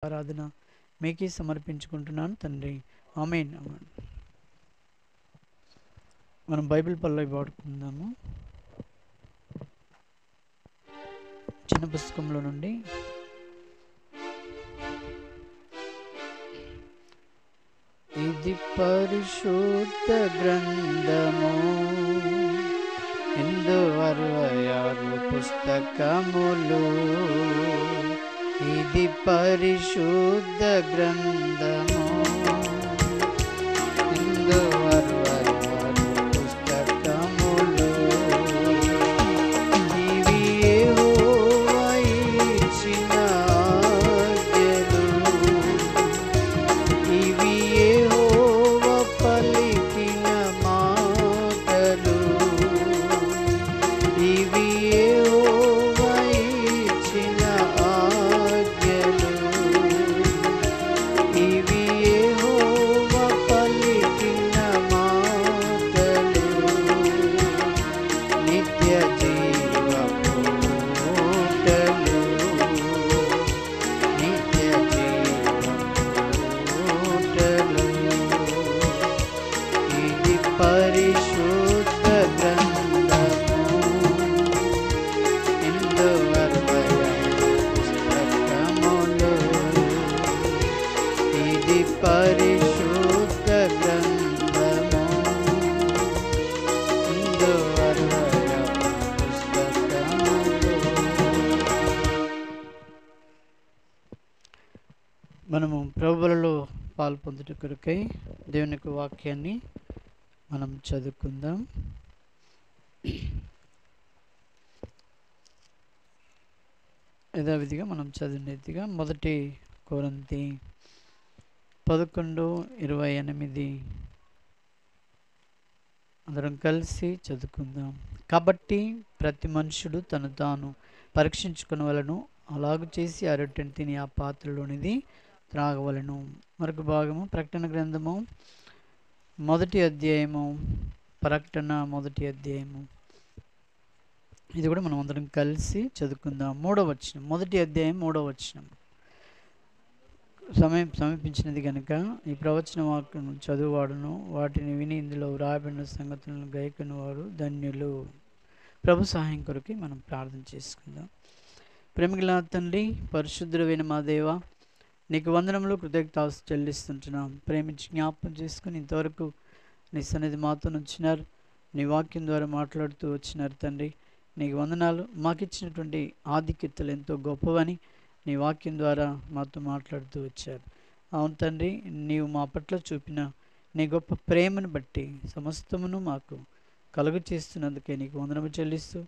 ఆరాధన మీకే సమర్పించుకుంటున్నాను తండ్రి. ఆమేన్. మనం బైబిల్ పల్లవి పాడుకుందాము. చిన్న పుస్తకంలో నుండి ఇది పరిశుద్ధ గ్రంథము, ఇందు 66 పుస్తకములు. ఇది పరిశుద్ధ గ్రంథము, ఇందు 66 పుస్తకములు. ఇవి యెహోవా ఇచ్చిన ఆజ్ఞలు, ఇవి యెహోవా పలికిన మాటలు, ఇవి యెహోవా ఇచ్చిన ఆజ్ఞలు, ఇవి యెహోవా పలికిన మాటలు. నిత్య జీవపు ఊటలు, నిత్య జీవపు ఊటలు. ఇది పరిశుద్ధ గ్రంథము, ఇందు 66 పుస్తకములు. ఇది పరిశుద్ధ గ్రంథము, ఇందు 66 పుస్తకములు. మనము ప్రభువులలో పాలు పొందుట కొరకై దేవుని యొక్క వాక్యాన్ని మనం చదువుకుందాం. యథావిధిగా మనం చదివినట్టుగా 1 కొరింథీ 11:28 అందరం కలిసి చదువుకుందాం. కాబట్టి ప్రతి మనుషుడు తను తాను పరీక్షించుకునవలను, అలాగు చేసి ఆ రొట్టెను తిని ఆ పాత్రలోనిది త్రాగవలను. మరొక భాగము ప్రకటన గ్రంథము 1వ అధ్యాయము, ప్రకటన 1వ అధ్యాయము. ఇది కూడా మనం అందరం కలిసి చదువుకుందాం. 3వ వచనం, 1వ అధ్యాయం 3వ వచనం. సమయం సమీపించినది కనుక ఈ ప్రవచన వాక్యం చదువువాడును వాటిని విని ఇందులో వ్రాయబడిన సంగతులను గైకొను వారు ధన్యులు. ప్రభు సహాయం కొరకు మనం ప్రార్థన చేసుకుందాం. ప్రేమగల తండ్రి, పరిశుద్ధుడైన మా దేవ, నీకు వందనములు, కృతజ్ఞతాస్తుతులు చెల్లిస్తుంటున్నాం. ప్రేమించి జ్ఞాపకం చేసుకుని ఇంతవరకు నీ సన్నిధి మాతో ఉంచినారు, నీ వాక్యం ద్వారా మాట్లాడుతూ వచ్చినారు తండ్రి. నీకు వందనాలు. మాకు ఇచ్చినటువంటి ఆధిక్యతలు ఎంతో గొప్పవని నీ వాక్యం ద్వారా మాతో మాట్లాడుతూ వచ్చారు. అవును తండ్రి, నీవు మా పట్ల చూపిన నీ గొప్ప ప్రేమను బట్టి సమస్తమును మాకు కలుగు చేస్తున్నందుకే నీకు వందనము చెల్లిస్తూ,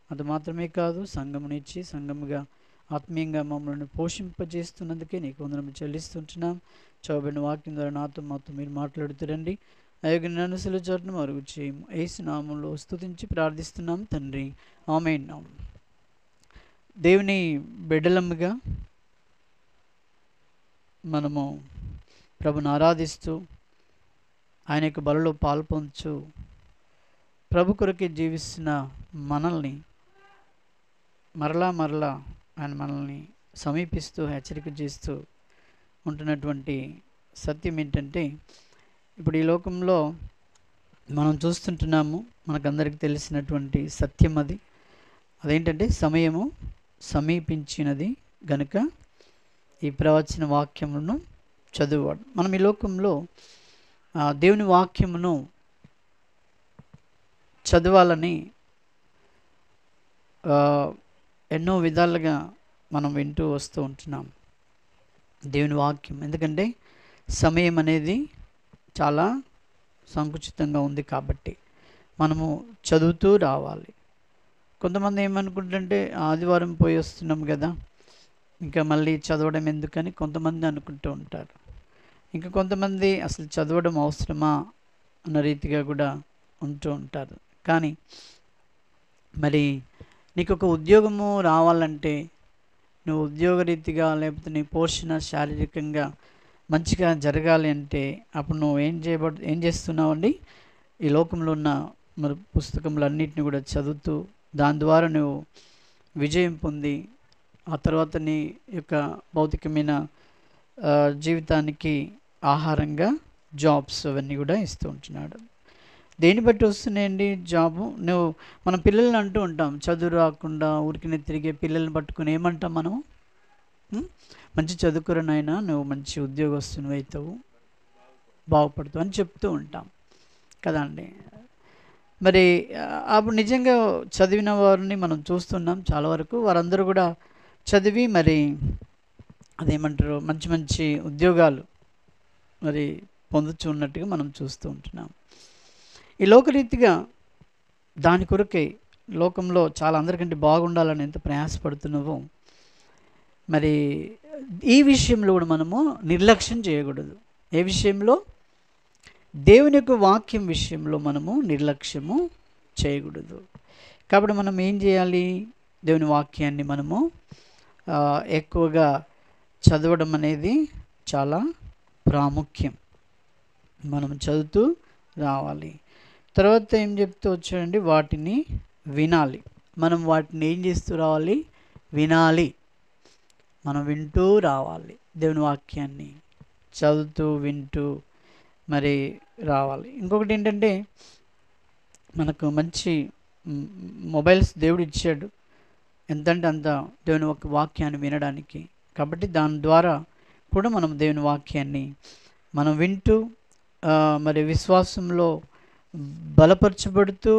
అది మాత్రమే కాదు, సంఘమునిచ్చి సంఘముగా ఆత్మీయంగా మమ్మల్ని పోషింపజేస్తున్నందుకే నీకు వందనము చెల్లిస్తుంటున్నాం. చౌబడిన వాక్యం ద్వారా మాతో మీరు మాట్లాడుతురండి. అయోగ్య ననుసలు చోటును మరుగు చేయము. యేసు నామములో స్తుతించి ప్రార్థిస్తున్నాం తండ్రి. ఆమేన్. దేవుని బిడ్డలముగా మనము ప్రభుని ఆరాధిస్తూ ఆయన యొక్క బలలో పాల్పొంచు ప్రభు కొరకే జీవిస్తున్న మనల్ని మరలా ఆయన మనల్ని సమీపిస్తూ హెచ్చరిక చేస్తూ ఉంటున్నటువంటి సత్యం ఏంటంటే, ఇప్పుడు ఈ లోకంలో మనం చూస్తుంటున్నాము, మనకందరికి తెలిసినటువంటి సత్యం అదేంటంటే సమయము సమీపించినది గనుక ఈ ప్రవచన వాక్యములను చదువువాడు. మనం ఈ లోకంలో దేవుని వాక్యమును చదవాలని ఎన్నో విధాలుగా మనం వింటూ వస్తూ ఉంటున్నాం దేవుని వాక్యం. ఎందుకంటే సమయం అనేది చాలా సంకుచితంగా ఉంది కాబట్టి మనము చదువుతూ రావాలి. కొంతమంది ఏమనుకుంటుంటే ఆదివారం పోయి వస్తున్నాం కదా, ఇంకా మళ్ళీ చదవడం ఎందుకని కొంతమంది అనుకుంటూ ఉంటారు. ఇంకా కొంతమంది అసలు చదవడం అవసరమా అన్న రీతిగా కూడా ఉంటూ ఉంటారు. కానీ మరి నీకు ఒక ఉద్యోగము రావాలంటే, నువ్వు ఉద్యోగరీతిగా లేకపోతే నీ పోషణ శారీరకంగా మంచిగా జరగాలి అంటే అప్పుడు నువ్వు ఏం చేస్తున్నావండి? ఈ లోకంలో ఉన్న మరి పుస్తకములన్నిటిని కూడా చదువుతూ దాని ద్వారా నువ్వు విజయం పొంది ఆ తర్వాత నీ యొక్క భౌతికమైన జీవితానికి ఆహారంగా జాబ్స్ అవన్నీ కూడా ఇస్తూ ఉంటున్నాడు. దేన్ని బట్టి వస్తున్నాయండి జాబు? మన పిల్లల్ని అంటూ ఉంటాం, చదువు రాకుండా ఊరికినే తిరిగే పిల్లల్ని పట్టుకుని ఏమంటాం మనం? మంచి చదువుకురనైనా నువ్వు మంచి ఉద్యోగస్తునివి అవుతావు, బాగుపడతావు అని చెప్తూ ఉంటాం కదా అండి. మరి అప్పుడు నిజంగా చదివిన వారిని మనం చూస్తున్నాం చాలా వరకు. వారందరూ కూడా చదివి మరి అదేమంటారు, మంచి మంచి ఉద్యోగాలు మరి పొందుతూ ఉన్నట్టుగా మనం చూస్తూ ఉంటున్నాం. ఈ లోకరీతిగా దాని కొరకై లోకంలో చాలా అందరికంటే బాగుండాలని ఎంత ప్రయాసపడుతున్నావో, మరి ఈ విషయంలో కూడా మనము నిర్లక్ష్యం చేయకూడదు. ఏ విషయంలో? దేవుని యొక్క వాక్యం విషయంలో మనము నిర్లక్ష్యము చేయకూడదు. కాబట్టి మనం ఏం చేయాలి? దేవుని వాక్యాన్ని మనము ఎక్కువగా చదవడం అనేది చాలా ప్రాముఖ్యం. మనం చదువుతూ రావాలి. తర్వాత ఏం చెప్తూ వచ్చాడండి? వాటిని వినాలి. మనం వాటిని ఏం చేస్తూ రావాలి? వినాలి. మనం వింటూ రావాలి. దేవుని వాక్యాన్ని చదువుతూ వింటూ మరి రావాలి. ఇంకొకటి ఏంటంటే, మనకు మంచి మొబైల్స్ దేవుడు ఇచ్చాడు, ఎంతంటే అంత దేవుని వాక్యాన్ని వినడానికి. కాబట్టి దాని ద్వారా కూడా మనం దేవుని వాక్యాన్ని మనం వింటూ మరి విశ్వాసంలో బలపరచబడుతూ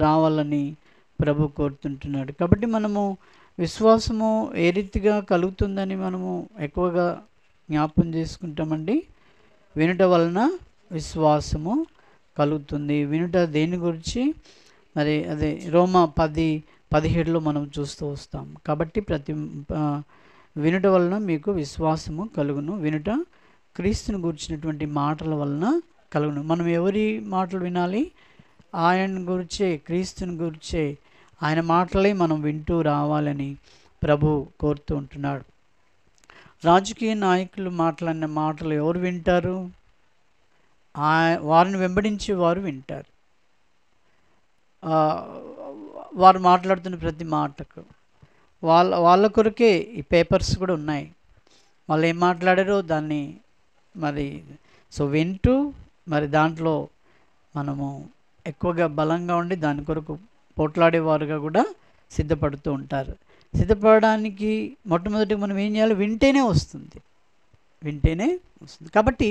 రావాలని ప్రభు కోరుతుంటున్నాడు. కాబట్టి మనము విశ్వాసము ఏ రీతిగా కలుగుతుందని మనము ఎక్కువగా జ్ఞాపం చేసుకుంటామండి. వినుట వలన విశ్వాసము కలుగుతుంది. వినుట దేని గురించి? మరి అదే రోమా 10:17 మనం చూస్తూ వస్తాం. కాబట్టి వినుట వలన మీకు విశ్వాసము కలుగును. వినుట క్రీస్తుని గురించినటువంటి మాటల వలన కలుగును. మనం ఎవరి మాటలు వినాలి? ఆయన గురించే, క్రీస్తుని గురించే, ఆయన మాటలే మనం వింటూ రావాలని ప్రభు కోరుతూ ఉంటున్నాడు. రాజకీయ నాయకులు మాట్లాడిన మాటలు ఎవరు వింటారు? వారిని వెంబడించి వారు వింటారు. వారు మాట్లాడుతున్న ప్రతి మాటకు వాళ్ళ కొరకే ఈ పేపర్స్ కూడా ఉన్నాయి. వాళ్ళు ఏం మాట్లాడారో దాన్ని మరి వింటూ మరి దాంట్లో మనము ఎక్కువగా బలంగా ఉండి దాని కొరకు పోట్లాడేవారుగా కూడా సిద్ధపడుతూ ఉంటారు. సిద్ధపడడానికి మొట్టమొదటి మనం ఏం చేయాలి? వింటేనే వస్తుంది. కాబట్టి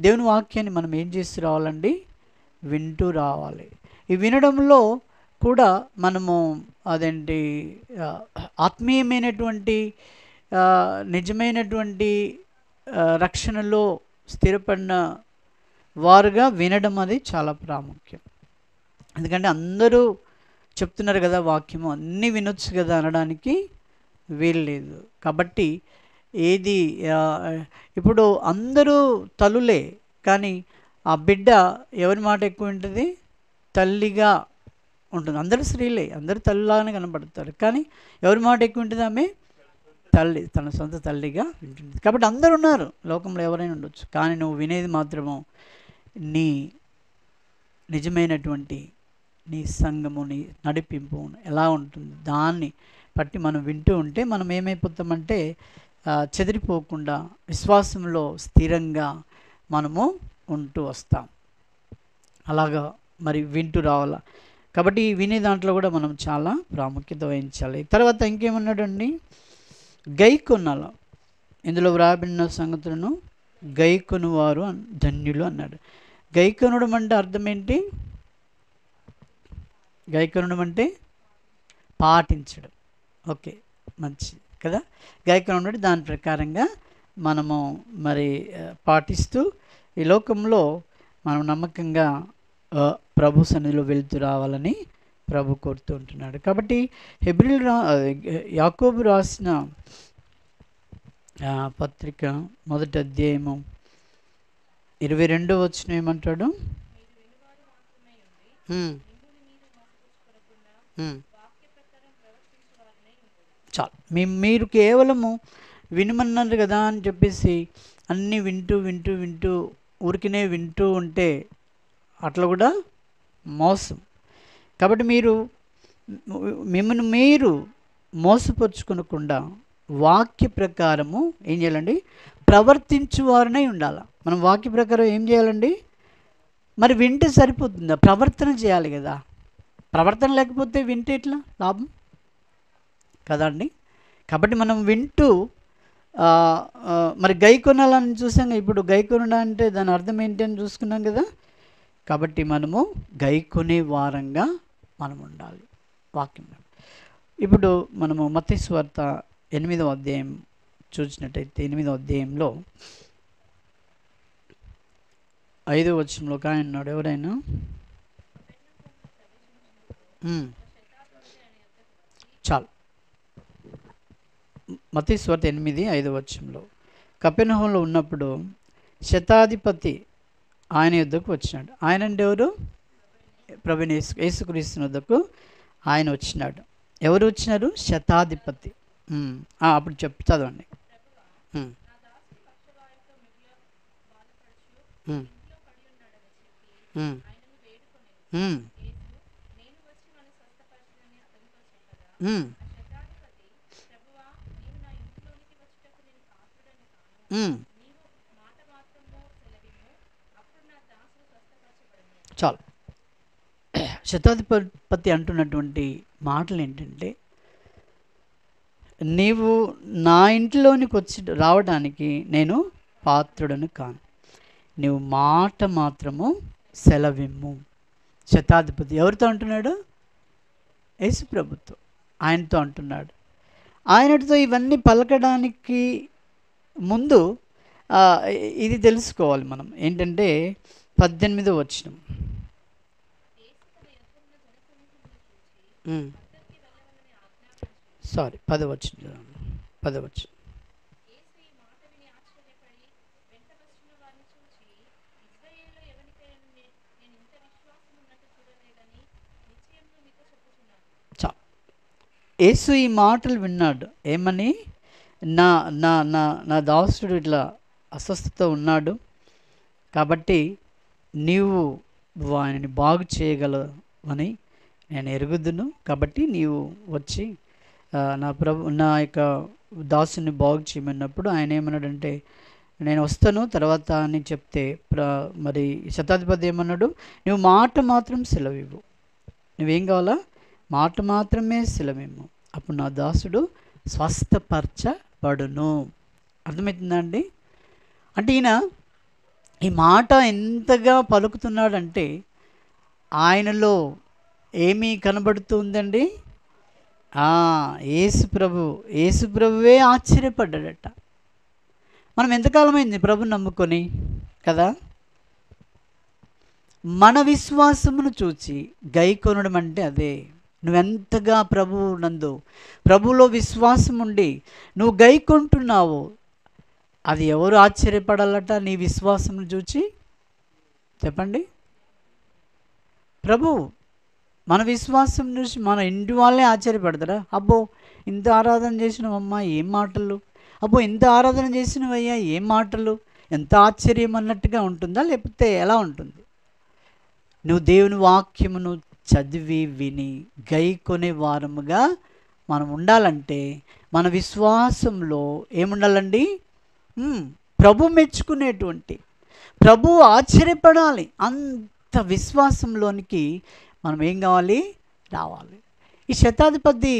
దేవుని వాక్యాన్ని మనం ఏం చేస్తూ రావాలండి? వింటూ రావాలి. ఈ వినడంలో కూడా మనము అదేంటి ఆత్మీయమైనటువంటి నిజమైనటువంటి రక్షణలో స్థిరపడిన వారుగా వినడం అది చాలా ప్రాముఖ్యం. ఎందుకంటే అందరూ చెప్తున్నారు కదా వాక్యము, అన్నీ వినొచ్చు కదా అనడానికి వీలు లేదు. కాబట్టి ఏది ఇప్పుడు అందరూ తల్లులే, కానీ ఆ బిడ్డ ఎవరి మాట ఎక్కువ ఉంటుంది? తల్లిగా ఉంటుంది. అందరూ స్త్రీలే, అందరూ తల్లిలాగానే కనబడతారు, కానీ ఎవరి మాట ఎక్కువ ఉంటుంది? ఆమె తల్లి, తన సొంత తల్లిగా వింటుంది. కాబట్టి అందరూ ఉన్నారు లోకంలో, ఎవరైనా ఉండొచ్చు, కానీ నువ్వు వినేది మాత్రము నీ నిజమైనటువంటి నీ సంఘము, నీ నడిపింపు ఎలా ఉంటుంది దాన్ని బట్టి మనం వింటూ ఉంటే మనం ఏమైపోతామంటే చెదిరిపోకుండా విశ్వాసంలో స్థిరంగా మనము ఉంటూ వస్తాం. అలాగా మరి వింటూ రావాలా. కాబట్టి వినే దాంట్లో కూడా మనం చాలా ప్రాముఖ్యత వహించాలి. తర్వాత ఇంకేమన్నాడండి? గైకొనాల. ఇందులో వ్రాయబడిన సంగతులను గైకొను వారు ధన్యులు అన్నాడు. గైకొనడం అంటే అర్థం ఏంటి? గైకొనడం అంటే పాటించడం. ఓకే, మంచిది కదా. గైకొనడం అంటే దాని ప్రకారంగా మనము మరి పాటిస్తూ ఈ లోకంలో మనం నమ్మకంగా ప్రభు సన్నిధిలో వెళ్తూ రావాలని ప్రభు కోరుతూ ఉంటున్నాడు. కాబట్టి యాకోబు రాసిన పత్రిక 1వ అధ్యాయము 22వ వచనం ఏమంటాడు? చాలు, మీరు కేవలము వినమన్నారు కదా అని చెప్పేసి అన్నీ వింటూ వింటూ వింటూ ఊరికినే వింటూ ఉంటే అట్లా కూడా మోసం. కాబట్టి మిమ్మల్ని మీరు మోసపరుచుకోకుండా వాక్య ప్రకారము ఏం చేయాలండి? ప్రవర్తించువారనై ఉండాలి. మనం వాక్య ప్రకారం ఏం చేయాలండి? మరి వింటే సరిపోతుందా? ప్రవర్తన చేయాలి కదా. ప్రవర్తన లేకపోతే వింటే ఎట్లా లాభం కదా అండి. కాబట్టి మనం వింటూ మరి గై కొనాలని చూసాం. ఇప్పుడు గై కొనడం అంటే దాని అర్థం ఏంటి అని చూసుకున్నాం కదా. కాబట్టి మనము గై కొనే వారంగా మనం ఉండాలి వాక్యం. ఇప్పుడు మనము మత్తయి సువార్త 8వ అధ్యాయం చూసినట్టయితే 8వ అధ్యాయంలో 5వ వచనంలో ఒక ఆయన ఉన్నాడు. ఎవరైనా చాలు. మత్తయి సువార్త 8:5 వచనంలో కపెర్నహూములో ఉన్నప్పుడు శతాధిపతి ఆయన యొద్దకు వచ్చినాడు. ఆయన అంటే ఎవరు? ప్రభువైన యేసుక్రీస్తు వద్దకు ఆయన వచ్చినాడు. ఎవరు వచ్చినారు? శతాధిపతి. అప్పుడు చదవండి. చాలు. శతాధిపతి అంటున్నటువంటి మాటలు ఏంటంటే, నీవు నా ఇంట్లోనికి వచ్చి రావడానికి నేను పాత్రుడను కాను, నీవు మాట మాత్రము సెలవిమ్ము. శతాధిపతి ఎవరితో అంటున్నాడు? యేసు ప్రభుతో, ఆయనతో అంటున్నాడు. ఆయనతో ఇవన్నీ పలకడానికి ముందు ఇది తెలుసుకోవాలి మనం. ఏంటంటే 18వ వచనం, సారీ 10వ వచనం. యేసు ఈ మాటలు విన్నాడు. ఏమని? నా నా నా నా దాసుడు ఇట్లా అస్వస్థత ఉన్నాడు, కాబట్టి నీవు ఆయనని బాగు చేయగలవని నేను ఎరుగుదును, కాబట్టి నీవు వచ్చి నా యొక్క దాసుని బాగు చేయమన్నప్పుడు ఆయన ఏమన్నాడంటే, నేను వస్తాను తర్వాత అని చెప్తే మరి శతాధిపతి ఏమన్నాడు? నువ్వు మాట మాత్రం సెలవివ్వు. నువ్వేం కావాలా? మాట మాత్రమే సెలవివ్వు, అప్పుడు నా దాసుడు స్వస్థపరచబడును. అర్థమవుతుందా అండి? అంటే ఈయన ఈ మాట ఎంతగా పలుకుతున్నాడంటే ఆయనలో ఏమీ కనబడుతుందండి? యేసు ప్రభువే ఆశ్చర్యపడ్డాడట. మనం ఎంతకాలమైంది ప్రభు నమ్ముకొని కదా. మన విశ్వాసమును చూచి గైకొనడం అంటే అదే. నువ్వెంతగా ప్రభువులో విశ్వాసం ఉండి నువ్వు గైకొంటున్నావు, అది ఎవరు ఆశ్చర్యపడాలట? నీ విశ్వాసమును చూచి. చెప్పండి. ప్రభు మన విశ్వాసం చూసి మన ఇంటి వాళ్ళే ఆశ్చర్యపడతారా? అబ్బో ఇంత ఆరాధన చేసినవమ్మా, ఏం మాటలు! అబ్బో ఇంత ఆరాధన చేసినవయ్యా, ఏం మాటలు! ఎంత ఆశ్చర్యం అన్నట్టుగా ఉంటుందా? లేకపోతే ఎలా ఉంటుంది? నువ్వు దేవుని వాక్యమును చదివి విని గైకొనే వారముగా మనం ఉండాలంటే మన విశ్వాసంలో ఏముండాలండి? ప్రభు మెచ్చుకునేటువంటి, ప్రభు ఆశ్చర్యపడాలి. అంత విశ్వాసంలోనికి మనం ఏం కావాలి? రావాలి. ఈ శతాధిపతి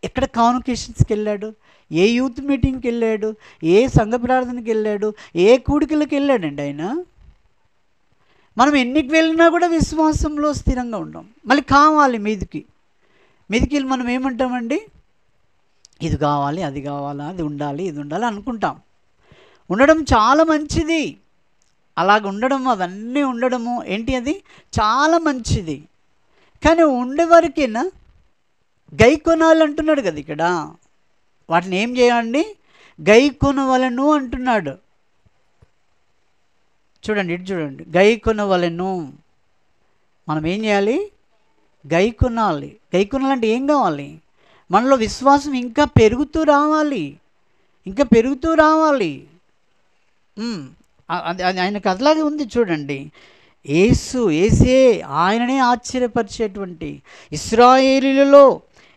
ఎక్కడ కాన్వకేషన్స్కి వెళ్ళాడు? ఏ యూత్ మీటింగ్కి వెళ్ళాడు? ఏ సంఘ ప్రార్థనకి వెళ్ళాడు? ఏ కూడికలకు వెళ్ళాడండి ఆయన? మనం ఎన్నికి వెళ్ళినా కూడా విశ్వాసంలో స్థిరంగా ఉండం. మళ్ళీ కావాలి మీదికి మనం ఏమంటామండి? ఇది కావాలి, అది కావాలా, అది ఉండాలి, ఇది ఉండాలి అనుకుంటాం. ఉండడం చాలా మంచిది. అలాగ ఉండడం, అవన్నీ ఉండడము ఏంటి? అది చాలా మంచిది. కానీ ఉండేవరకేనా? గై కొనాలి అంటున్నాడు కదా ఇక్కడ. వాటిని ఏం చేయాలండి? గై కొనవలను అంటున్నాడు. చూడండి, ఇటు చూడండి. గై కొనవలను. మనం ఏం చేయాలి? గై కొనాలి. గై కొనాలంటే ఏం కావాలి? మనలో విశ్వాసం ఇంకా పెరుగుతూ రావాలి, ఇంకా పెరుగుతూ రావాలి. అది ఆయనకు అట్లాగే ఉంది. చూడండి, ఏసే ఆయననే ఆశ్చర్యపరిచేటువంటి ఇశ్రాయేలీయులలో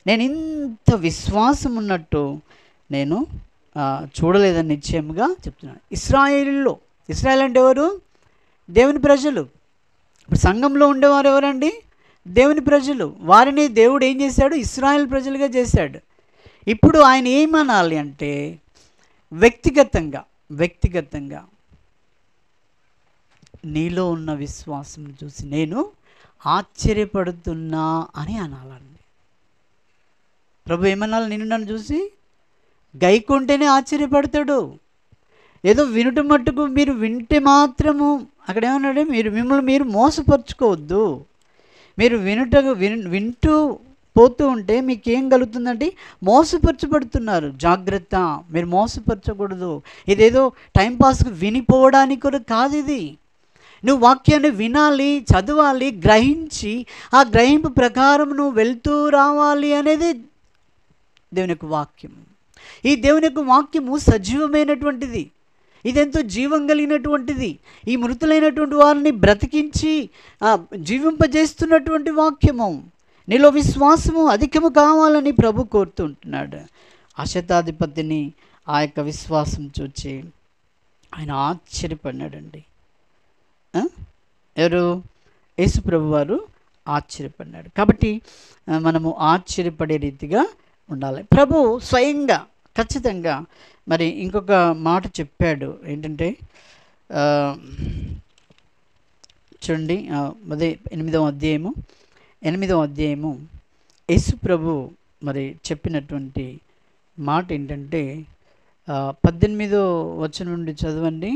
నేను ఇంత విశ్వాసం ఉన్నట్టు నేను చూడలేదని నిశ్చయముగా చెప్తున్నాను. ఇశ్రాయేల్ అంటే ఎవరు? దేవుని ప్రజలు. ఇప్పుడు సంఘంలో ఉండేవారు ఎవరండి? దేవుని ప్రజలు. వారిని దేవుడు ఏం చేశాడు? ఇశ్రాయేల్ ప్రజలుగా చేశాడు. ఇప్పుడు ఆయన ఏమనాలి అంటే వ్యక్తిగతంగా నీలో ఉన్న విశ్వాసం చూసి నేను ఆశ్చర్యపడుతున్నా అని అనాలండి. ప్రభు ఏమనాలి? నిన్ను నన్ను చూసి గైకుంటేనే ఆశ్చర్యపడతాడు. ఏదో వినుట మట్టుకు మీరు వింటే మాత్రము అక్కడ ఏమన్నాడు? మిమ్మల్ని మీరు మోసపరుచుకోవద్దు. మీరు వింటూ పోతూ ఉంటే మీకేం కలుగుతుందంటే మోసపరచబడుతున్నారు. జాగ్రత్త, మీరు మోసపరచకూడదు. ఇదేదో టైంపాస్కి వినిపోవడానికి కూడా కాదు. ఇది నువ్వు వాక్యాన్ని వినాలి, చదవాలి, గ్రహించి ఆ గ్రహింపు ప్రకారం నువ్వు వెళ్తూ రావాలి అనేది దేవుని యొక్క వాక్యం. ఈ దేవుని యొక్క వాక్యము సజీవమైనటువంటిది. ఇదెంతో జీవం కలిగినటువంటిది. ఈ మృతులైనటువంటి వారిని బ్రతికించి జీవింపజేస్తున్నటువంటి వాక్యము. నీలో విశ్వాసము అధికము కావాలని ప్రభు కోరుతుంటున్నాడు. ఆ శతాధిపతిని ఆ యొక్క విశ్వాసం చూచి ఆయన ఆశ్చర్యపడినాడండి. ఎవరు? యేసు ప్రభు వారు ఆశ్చర్యపడినాడు. కాబట్టి మనము ఆశ్చర్యపడే రీతిగా ఉండాలి. ప్రభు స్వయంగా ఖచ్చితంగా మరి ఇంకొక మాట చెప్పాడు. ఏంటంటే చూడండి, అదే 8వ అధ్యాయము యేసు ప్రభు మరి చెప్పినటువంటి మాట ఏంటంటే 18వ వచనం నుండి చదవండి.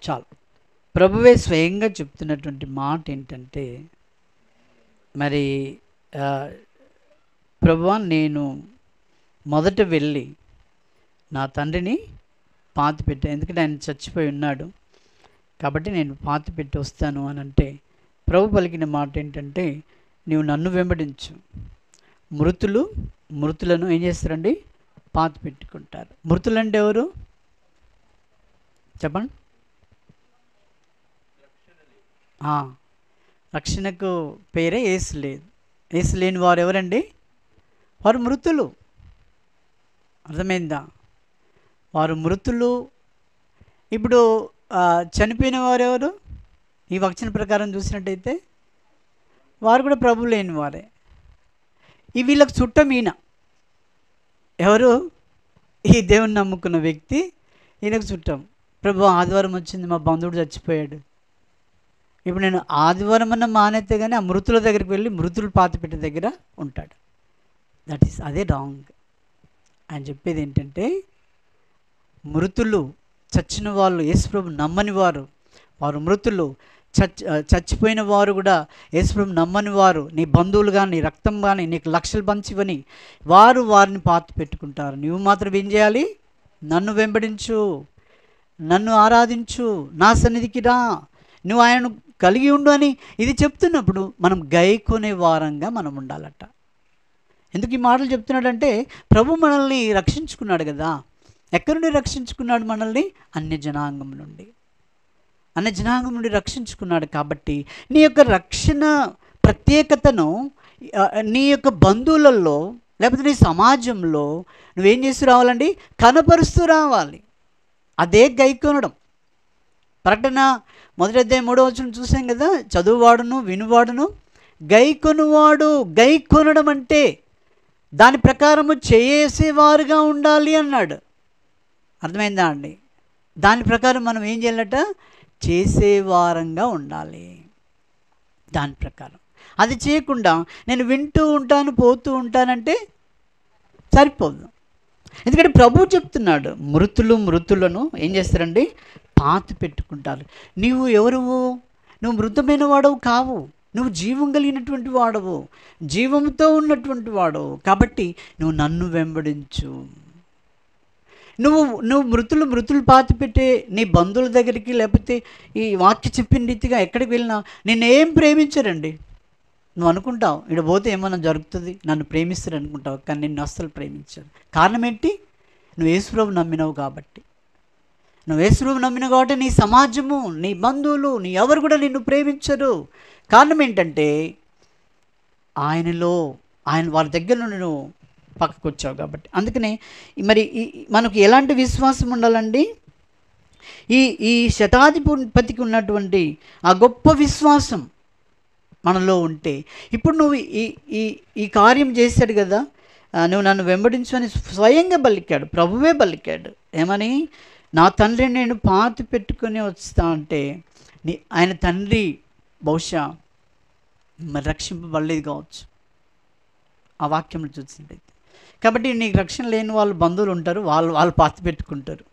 చాలు. ప్రభువే స్వయంగా చెప్తున్నటువంటి మాట ఏంటంటే మరి ప్రభువా, నేను మొదట వెళ్ళి నా తండ్రిని పాతిపెట్టాను. ఎందుకంటే ఆయన చచ్చిపోయి ఉన్నాడు కాబట్టి నేను పాతిపెట్టి వస్తాను అని అంటే ప్రభు పలికిన మాట ఏంటంటే నీవు నన్ను వెంబడించు. మృతులను ఏం చేస్తారండి? పాతి పెట్టుకుంటారు. మృతులు అంటే ఎవరు చెప్పండి? రక్షణకు పేరే యేసు లేదు. యేసు లేని వారు ఎవరండి? వారు మృతులు. అర్థమైందా? వారు మృతులు. ఇప్పుడు చనిపోయిన వారు ఎవరు? ఈ వచన ప్రకారం చూసినట్టయితే వారు కూడా ప్రభు లేని వారే. ఈ వీళ్ళకు చుట్టం ఈయన. ఎవరు? ఈ దేవుని నమ్ముకున్న వ్యక్తి. ఈయనకు చుట్టం. ప్రభు ఆదివారం వచ్చింది, మా బంధువుడు చచ్చిపోయాడు. ఇప్పుడు నేను ఆదివారం అన్న మానేస్తే కానీ ఆ మృతుల దగ్గరికి వెళ్ళి మృతులు పాతిపెట్టే దగ్గర ఉంటాడు. అదే రాంగ్. ఆయన చెప్పేది ఏంటంటే మృతులు, చచ్చిన వాళ్ళు, యేసుప్రభు నమ్మని వారు మృతులు. చచ్చిపోయిన వారు కూడా యేసుప్రభు నమ్మని వారు, నీ బంధువులు కానీ, నీ రక్తం కానీ, నీకు లక్షలు పంచివని వారిని పాతి పెట్టుకుంటారు. నువ్వు మాత్రం ఏం చేయాలి? నన్ను వెంబడించు, నన్ను ఆరాధించు, నా సన్నిధికి రా, నువ్వు ఆయనను కలిగి ఉండు అని ఇది చెప్తున్నప్పుడు మనం గైకొనే వారంగా మనం ఉండాలట. ఎందుకు ఈ మాటలు చెప్తున్నాడంటే ప్రభు మనల్ని రక్షించుకున్నాడు కదా. ఎక్కడి నుండి రక్షించుకున్నాడు మనల్ని? అన్య జనాంగం నుండి రక్షించుకున్నాడు. కాబట్టి నీ యొక్క రక్షణ ప్రత్యేకతను నీ యొక్క బంధువులలో లేకపోతే నీ సమాజంలో నువ్వేం చేస్తూ రావాలండి? కనపరుస్తూ రావాలి. అదే గైకొనడం. ప్రకటన 1వ అధ్యాయం 3వ వచనం చూసాం కదా. చదువువాడును వినువాడును గైకొనువాడు. గైకొనడం అంటే దాని ప్రకారము చేసేవారుగా ఉండాలి అన్నాడు. అర్థమైందా అండి? దాని ప్రకారం మనం ఏం చేయాలట? చేసేవారంగా ఉండాలి. దాని ప్రకారం అది చేయకుండా నేను వింటూ ఉంటాను, పోతూ ఉంటానంటే సరిపోదు. ఎందుకంటే ప్రభువు చెప్తున్నాడు, మృతులను ఏం చేస్తారండి? పాతి పెట్టుకుంటారు. నీవు ఎవరువు? నువ్వు మృతమైన వాడవు కావు, నువ్వు జీవం కలిగినటువంటి వాడవు, జీవంతో ఉన్నటువంటి వాడవు. కాబట్టి నువ్వు నన్ను వెంబడించు. నువ్వు మృతులు పాతి పెట్టే నీ బంధువుల దగ్గరికి, లేకపోతే ఈ వాక్య చెప్పిన రీతిగా ఎక్కడికి వెళ్ళినా నిన్నేం ప్రేమించరండి. నువ్వు అనుకుంటావు ఇక్కడ పోతే ఏమైనా జరుగుతుంది, నన్ను ప్రేమిస్తారు అనుకుంటావు, కానీ నిన్ను అస్సలు ప్రేమించారు. కారణం ఏంటి? నువ్వు యేసుప్రభు నమ్మినావు కాబట్టి. నువ్వు యేసుప్రభు నమ్మినావు కాబట్టి నీ సమాజము, నీ బంధువులు, నీ ఎవరు కూడా నిన్ను ప్రేమించరు. కారణం ఏంటంటే ఆయన వాళ్ళ దగ్గర నుండి నువ్వు పక్కకు వచ్చావు కాబట్టి. అందుకనే మరి మనకు ఎలాంటి విశ్వాసం ఉండాలండి? ఈ శతాధిపతికి ఉన్నటువంటి ఆ గొప్ప విశ్వాసం మనలో ఉంటే, ఇప్పుడు నువ్వు ఈ కార్యం చేశాడు కదా, నువ్వు నన్ను వెంబడించు అని స్వయంగా పలికాడు, ప్రభువే పలికాడు. ఏమని? నా తండ్రిని నేను పాతి పెట్టుకొని వస్తా అంటే ఆయన తండ్రి బహుశా మరి రక్షింపబడలేదు కావచ్చు ఆ వాక్యంలో చూసినట్టయితే. కాబట్టి నీకు రక్షణ లేని వాళ్ళు బంధువులు ఉంటారు, వాళ్ళు పాతి పెట్టుకుంటారు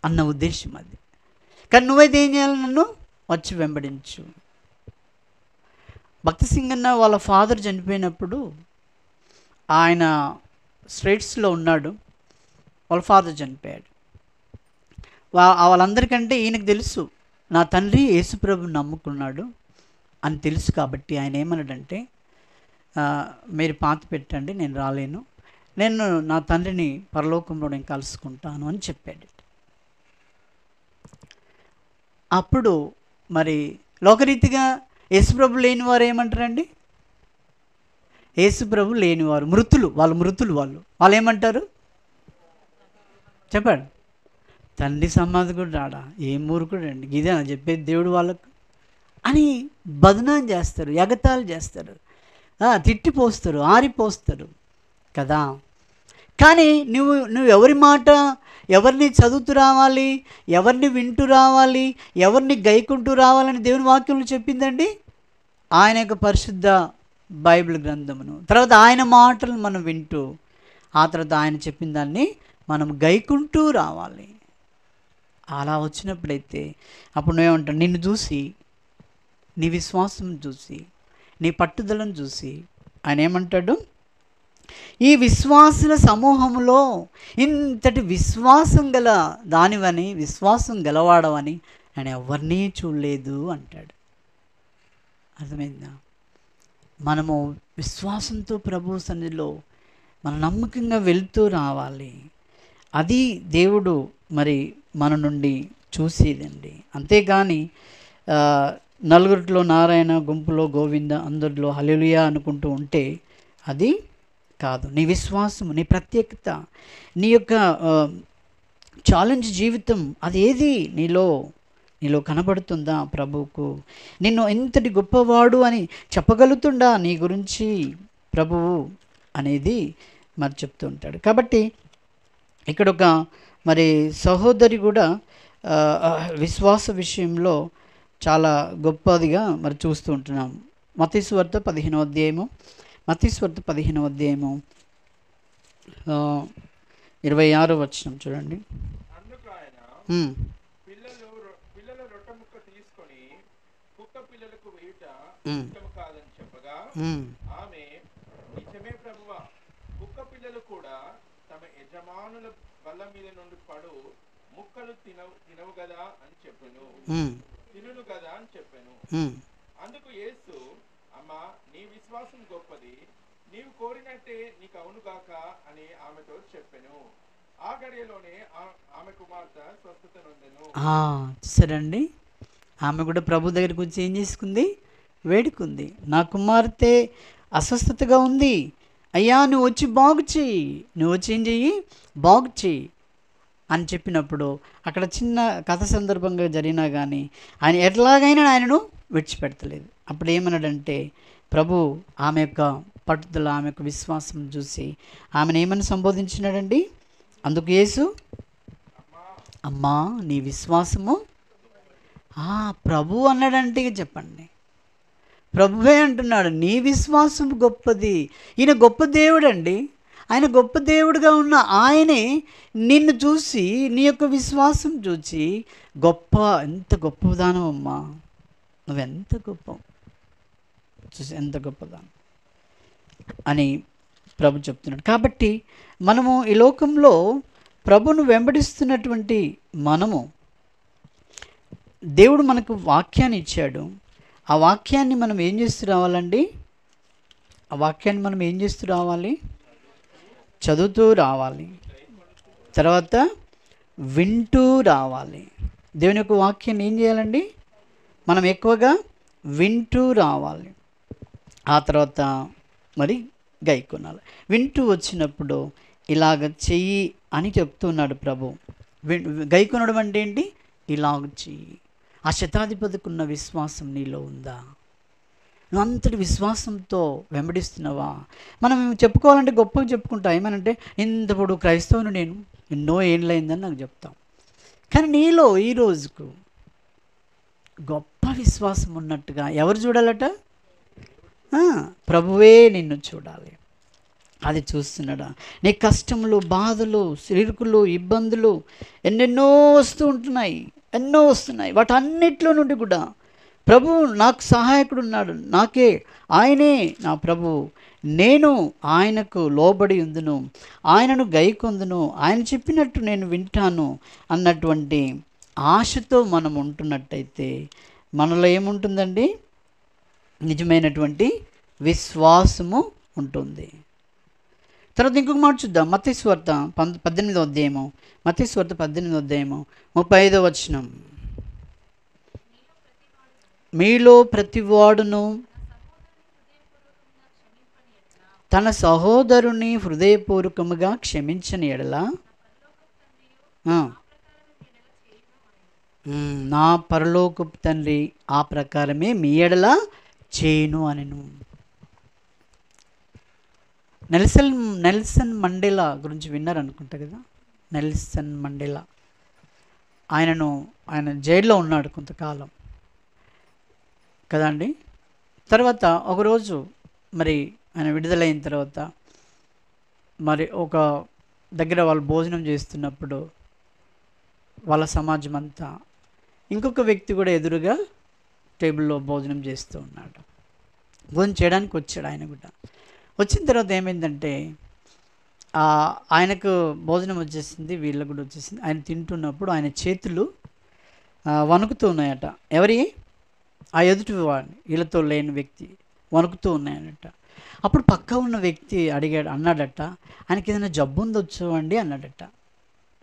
అన్న ఉద్దేశం అది. కానీ నువ్వైతే ఏం చేయాలి? నన్ను వచ్చి వెంబడించు. భక్తి సింగన్న వాళ్ళ ఫాదర్ చనిపోయినప్పుడు ఆయన స్ట్రైట్స్లో ఉన్నాడు, వాళ్ళ ఫాదర్ చనిపోయాడు. వాళ్ళందరికంటే ఈయనకు తెలుసు నా తండ్రి యేసుప్రభుని నమ్ముకున్నాడు అని తెలుసు. కాబట్టి ఆయన ఏమన్నాడంటే, మీరు పాతి పెట్టండి, నేను రాలేను, నేను నా తండ్రిని పరలోకంలో నేను కలుసుకుంటాను అని చెప్పాడు. అప్పుడు మరి లోకరీతిగా యేసుప్రభు లేనివారు ఏమంటారండి? యేసుప్రభు లేనివారు వాళ్ళు ఏమంటారు చెప్పాడు? తండ్రి సమాధి కూడా రాడా, ఏం మూర్ఖుడు అండి, ఇదేనా చెప్పేది దేవుడు వాళ్ళకు అని బదనాం చేస్తారు, ఎగతాలు చేస్తారు, తిట్టిపోస్తారు, ఆరిపోస్తారు కదా. కానీ నువ్వు ఎవరి మాట, ఎవరిని చదువుతూ రావాలి, ఎవరిని వింటూ రావాలి, ఎవరిని గైకుంటూ రావాలని దేవుని వాక్యంలో చెప్పిందండి. ఆయన యొక్క పరిశుద్ధ బైబిల్ గ్రంథమును, తర్వాత ఆయన మాటలు మనం వింటూ, ఆ తర్వాత ఆయన చెప్పిన దాన్ని మనం గైకుంటూ రావాలి. అలా వచ్చినప్పుడైతే అప్పుడు నువ్వేమంటావు? నిన్ను చూసి, నీ విశ్వాసం చూసి, నీ పట్టుదలను చూసి ఆయన ఏమంటాడు? ఈ విశ్వాసుల సమూహంలో ఇంతటి విశ్వాసం గల దానివని, విశ్వాసం గలవాడవని ఆయన ఎవరినీ చూడలేదు అంటాడు. అర్థమైందా? మనము విశ్వాసంతో ప్రభు సన్నిధిలో మన నమ్మకంగా వెళ్తూ రావాలి. అది దేవుడు మరి మన నుండి చూసేదండి. అంతేగాని నలుగురిలో నారాయణ, గుంపులో గోవింద, అందరిలో హల్లెలూయా అనుకుంటూ ఉంటే అది కాదు. నీ విశ్వాసం, నీ ప్రత్యేకత, నీ యొక్క ఛాలెంజ్ జీవితం అది ఏది నీలో కనబడుతుందా ప్రభువుకు? నిన్ను ఎంతటి గొప్పవాడు అని చెప్పగలుగుతుందా నీ గురించి ప్రభువు అనేది మరి చెప్తూ ఉంటాడు. కాబట్టి ఇక్కడ ఒక మరి సహోదరి కూడా విశ్వాస విషయంలో చాలా గొప్పదిగా మరి చూస్తూ ఉంటున్నాం. మత్తయి సువార్త 15వ అధ్యాయము 26వ వచనం చూడండి. అందుకు యేసు, అమ్మా, నీ విశ్వాసం గొప్పది, నీవు కోరినట్టే నీకు అవును గాక అని ఆమెతో చెప్పెను. ఆ గడియలోనే ఆమె కుమార్తె స్వస్థత నొందెను. సరేండి, ఆమె కూడా ప్రభు దగ్గరికి వచ్చి ఏం చేసుకుంది? వేడుకుంది. నా కుమార్తె అస్వస్థతగా ఉంది, అయ్యా నువ్వు వచ్చి బాగు చెయ్యి, నువ్వు వచ్చి ఏం చెయ్యి, బాగు చెయ్యి అని చెప్పినప్పుడు అక్కడ చిన్న కథ సందర్భంగా జరిగినా కానీ ఆయన ఎట్లాగైనా ఆయనను విడిచిపెడతలేదు. అప్పుడు ఏమన్నాడంటే ప్రభు ఆమె యొక్క పట్టుదల, ఆమె యొక్క విశ్వాసం చూసి ఆమెను ఏమని సంబోధించినాడండి? అందుకు యేసు, అమ్మా నీ విశ్వాసము, ప్రభు అన్నాడంటే చెప్పండి, ప్రభువే అంటున్నాడు నీ విశ్వాసం గొప్పది. ఈయన గొప్ప దేవుడు అండి. ఆయన గొప్ప దేవుడిగా ఉన్న ఆయనే నిన్ను చూసి, నీ యొక్క విశ్వాసం చూసి, గొప్ప, ఎంత గొప్పదానం అమ్మా, నువ్వెంత గొప్ప, చూసి ఎంత గొప్పదానం అని ప్రభు చెప్తున్నాడు. కాబట్టి మనము ఈ లోకంలో ప్రభును వెంబడిస్తున్నటువంటి మనము, దేవుడు మనకు వాక్యాన్ని ఇచ్చాడు. ఆ వాక్యాన్ని మనం ఏం చేస్తూ రావాలండి? ఆ వాక్యాన్ని మనం ఏం చేస్తూ రావాలి? చదువుతూ రావాలి, తర్వాత వింటూ రావాలి. దేవుని యొక్క వాక్యాన్ని ఏం చేయాలండి? మనం ఎక్కువగా వింటూ రావాలి, ఆ తర్వాత మరి గైకొనాలి. వింటూ వచ్చినప్పుడు ఇలాగ చెయ్యి అని చెప్తున్నాడు ప్రభు. గైకొనడం అంటే ఏంటి? ఇలాగ చెయ్యి. ఆ శతాధిపతికి ఉన్న విశ్వాసం నీలో ఉందా? నువ్వు అంతటి విశ్వాసంతో వెంబడిస్తున్నావా? మనం చెప్పుకోవాలంటే గొప్పగా చెప్పుకుంటాం. ఏమనంటే, ఇంత పొడు క్రైస్తవుని నేను, ఎన్నో ఏళ్ళైందని నాకు చెప్తాం. కానీ నీలో ఈ రోజుకు గొప్ప విశ్వాసం ఉన్నట్టుగా ఎవరు చూడాలట? ప్రభువే నిన్ను చూడాలి. అది చూస్తున్నాడా? నీ కష్టములు, బాధలు, ఇరుకులు, ఇబ్బందులు ఎన్నెన్నో వస్తూ ఉంటున్నాయి, ఎన్నో వస్తున్నాయి. వాటన్నిటిలో నుండి కూడా ప్రభు నాకు సహాయకుడు ఉన్నాడు, నాకే, ఆయనే నా ప్రభు, నేను ఆయనకు లోబడి ఉందును, ఆయనను గైకొందును, ఆయన చెప్పినట్టు నేను వింటాను అన్నటువంటి ఆశతో మనం ఉంటున్నట్టయితే మనలో ఏముంటుందండి? నిజమైనటువంటి విశ్వాసము ఉంటుంది. తర్వాత ఇంకొక మాట చూద్దాం. మత్తయి సువార్త 18వ అధ్యాయము, మత్తయి సువార్త 18వ అధ్యాయము 35వ వచనం. మీలో ప్రతివాడును తన సహోదరుని హృదయపూర్వకముగా క్షమించని ఎడల నా పరలోకపు తండ్రి ఆ ప్రకారమే మీ ఎడల చేయును అనెను. నెల్సన్ మండేలా గురించి విన్నారనుకుంటా కదా. నెల్సన్ మండేలా, ఆయన జైల్లో ఉన్నాడు కొంతకాలం కదండి. తర్వాత ఒకరోజు మరి ఆయన విడుదలైన తర్వాత మరి ఒక దగ్గర వాళ్ళు భోజనం చేస్తున్నప్పుడు వాళ్ళ సమాజం అంతా, ఇంకొక వ్యక్తి కూడా ఎదురుగా టేబుల్లో భోజనం చేస్తూ ఉన్నాడు. భోజనం చేయడానికి వచ్చాడు ఆయన కూడా. వచ్చిన తర్వాత ఏమైందంటే, ఆయనకు భోజనం వచ్చేసింది, వీళ్ళకు కూడా వచ్చేసింది. ఆయన తింటున్నప్పుడు ఆయన చేతులు వణుకుతూ ఉన్నాయట. ఎవరి? ఆ ఎదుటి వాడిని, వీళ్ళతో లేని వ్యక్తి వణుకుతూ ఉన్నాయనట. అప్పుడు పక్క ఉన్న వ్యక్తి అన్నాడట, ఆయనకి ఏదైనా జబ్బు ఉండొచ్చు అండి అన్నాడట.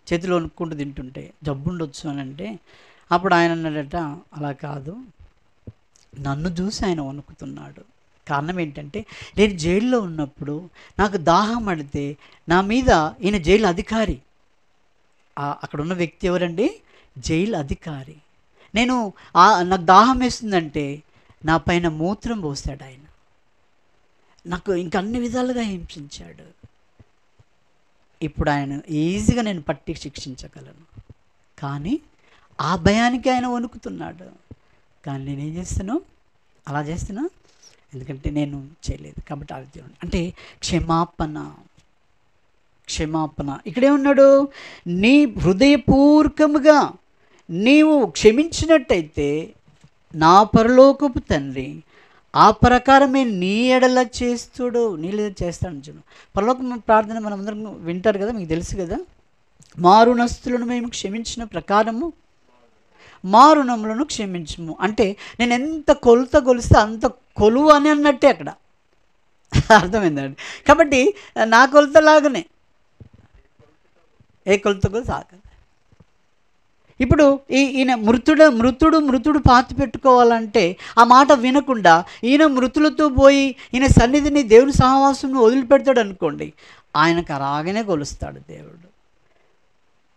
చేతులు వణుక్కుంటూ తింటుంటే జబ్బు ఉండొచ్చు అని అంటే, అప్పుడు ఆయన అన్నాడట, అలా కాదు, నన్ను చూసి ఆయన వణుకుతున్నాడు. కారణం ఏంటంటే, నేను జైల్లో ఉన్నప్పుడు నాకు దాహం అడితే నా మీద ఈయన జైలు అధికారి, అక్కడ ఉన్న వ్యక్తి ఎవరండి? జైలు అధికారి. నాకు దాహం వేస్తుందంటే నా పైన మూత్రం పోస్తాడు ఆయన, నాకు ఇంకా అన్ని విధాలుగా హింసించాడు. ఇప్పుడు ఆయన ఈజీగా నేను పట్టి శిక్షించగలను, కానీ ఆ భయానికి ఆయన వణుకుతున్నాడు. కానీ నేనేం చేస్తాను? అలా చేస్తున్నా, ఎందుకంటే నేను చేయలేదు కాబట్టి అది అంటే క్షమాపణ. ఇక్కడే ఉన్నాడు, నీ హృదయపూర్వకముగా నీవు క్షమించినట్టయితే నా పరలోకపు తండ్రి ఆ ప్రకారమే నీ ఎడల చేస్తాడు, నీళ్ళ చేస్తాడు. చూడు, పరలోకం ప్రార్థన మనం అందరం వింటారు కదా, మీకు తెలుసు కదా. మారునస్తులను మేము క్షమించిన ప్రకారము మారునములను క్షమించము అంటే, నేను ఎంత కొలత కొలిస్తే అంత కొలువు అని అన్నట్టే అక్కడ అర్థమైందండి. కాబట్టి నా కొలతలాగానే ఏ కొలతకు సాగదు. ఇప్పుడు ఈయన మృతుడు పాతి పెట్టుకోవాలంటే ఆ మాట వినకుండా ఈయన మృతులతో పోయి ఈయన సన్నిధిని, దేవుని సహవాసం వదిలిపెడతాడు అనుకోండి, ఆయనకు అలాగనే కొలుస్తాడు దేవుడు.